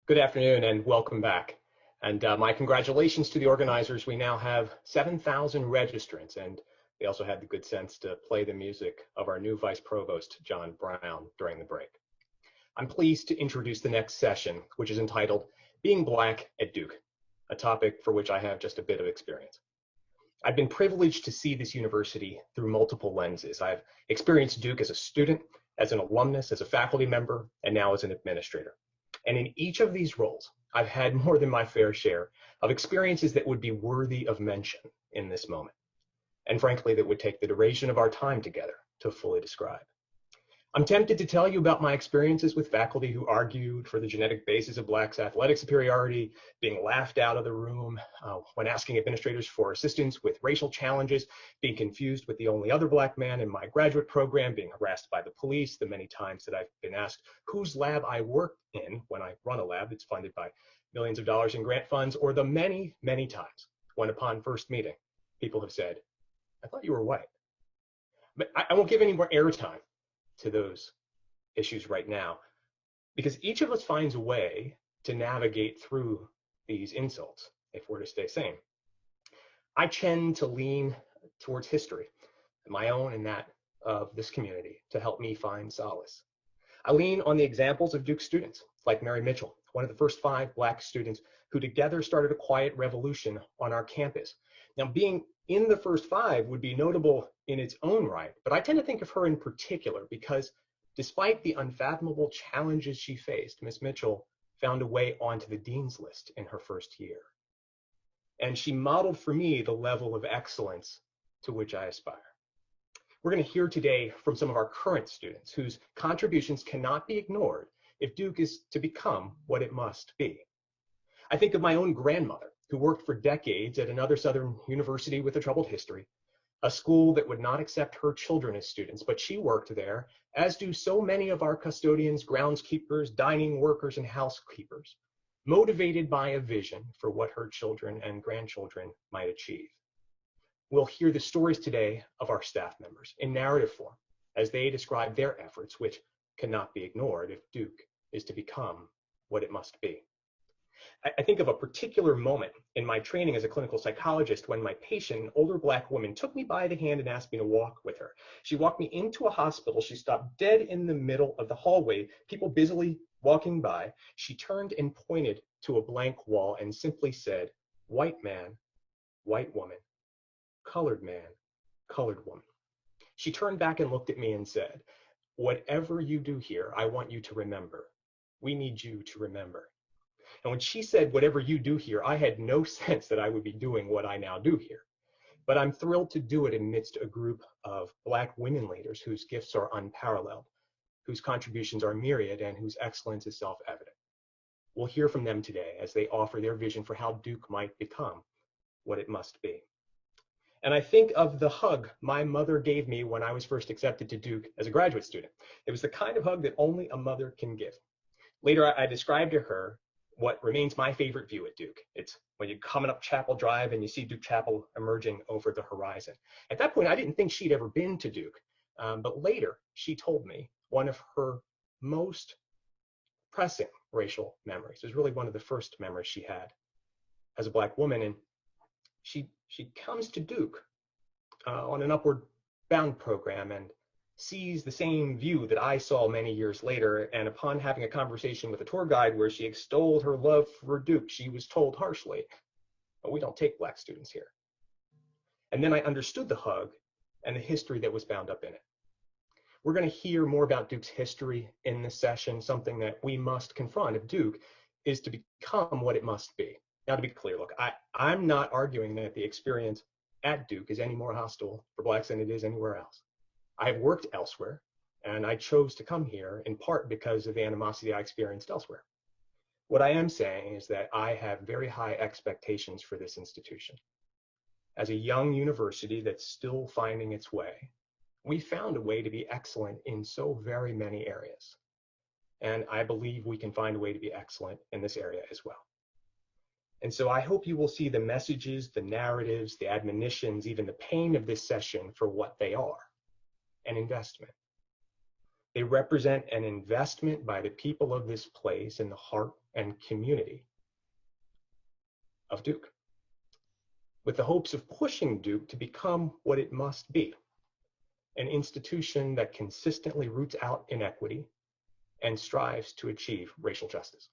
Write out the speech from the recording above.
Good afternoon and welcome back. And my congratulations to the organizers. We now have 7,000 registrants, and they also had the good sense to play the music of our new Vice Provost, John Brown, during the break. I'm pleased to introduce the next session, which is entitled Being Black at Duke, a topic for which I have just a bit of experience. I've been privileged to see this university through multiple lenses. I've experienced Duke as a student, as an alumnus, as a faculty member, and now as an administrator. And in each of these roles, I've had more than my fair share of experiences that would be worthy of mention in this moment, and frankly, that would take the duration of our time together to fully describe. I'm tempted to tell you about my experiences with faculty who argued for the genetic basis of Blacks' athletic superiority, being laughed out of the room when asking administrators for assistance with racial challenges, being confused with the only other Black man in my graduate program, being harassed by the police, the many times that I've been asked whose lab I work in when I run a lab that's funded by millions of dollars in grant funds, or the many, many times when upon first meeting, people have said, "I thought you were white." But I won't give any more airtime to those issues right now, because each of us finds a way to navigate through these insults if we're to stay sane. I tend to lean towards history, my own and that of this community, to help me find solace. I lean on the examples of Duke students like Mary Mitchell, one of the first 5 Black students who together started a quiet revolution on our campus. Now, being in the first 5 would be notable in its own right, but I tend to think of her in particular because despite the unfathomable challenges she faced, Miss Mitchell found a way onto the dean's list in her first year. And she modeled for me the level of excellence to which I aspire. We're going to hear today from some of our current students whose contributions cannot be ignored if Duke is to become what it must be. I think of my own grandmother, who worked for decades at another Southern university with a troubled history, a school that would not accept her children as students, but she worked there, as do so many of our custodians, groundskeepers, dining workers, and housekeepers, motivated by a vision for what her children and grandchildren might achieve. We'll hear the stories today of our staff members in narrative form as they describe their efforts, which cannot be ignored if Duke is to become what it must be. I think of a particular moment in my training as a clinical psychologist when my patient, an older Black woman, took me by the hand and asked me to walk with her. She walked me into a hospital. She stopped dead in the middle of the hallway, people busily walking by. She turned and pointed to a blank wall and simply said, "White man, white woman, colored man, colored woman." She turned back and looked at me and said, "Whatever you do here, I want you to remember. We need you to remember." And when she said, "Whatever you do here," I had no sense that I would be doing what I now do here. But I'm thrilled to do it amidst a group of Black women leaders whose gifts are unparalleled, whose contributions are myriad, and whose excellence is self-evident. We'll hear from them today as they offer their vision for how Duke might become what it must be. And I think of the hug my mother gave me when I was first accepted to Duke as a graduate student. It was the kind of hug that only a mother can give. Later, I described to her what remains my favorite view at Duke. It's when you're coming up Chapel Drive and you see Duke Chapel emerging over the horizon. At that point, I didn't think she'd ever been to Duke, but later she told me one of her most pressing racial memories. It was really one of the first memories she had as a Black woman, and she comes to Duke on an upward bound program and sees the same view that I saw many years later. And upon having a conversation with a tour guide where she extolled her love for Duke, she was told harshly, "But we don't take Black students here." And then I understood the hug and the history that was bound up in it. We're going to hear more about Duke's history in this session, something that we must confront if Duke is to become what it must be. Now, to be clear, look, I'm not arguing that the experience at Duke is any more hostile for Blacks than it is anywhere else. I have worked elsewhere, and I chose to come here in part because of the animosity I experienced elsewhere. What I am saying is that I have very high expectations for this institution. As a young university that's still finding its way, we found a way to be excellent in so very many areas. And I believe we can find a way to be excellent in this area as well. And so I hope you will see the messages, the narratives, the admonitions, even the pain of this session for what they are. An investment. They represent an investment by the people of this place in the heart and community of Duke, with the hopes of pushing Duke to become what it must be, an institution that consistently roots out inequity and strives to achieve racial justice.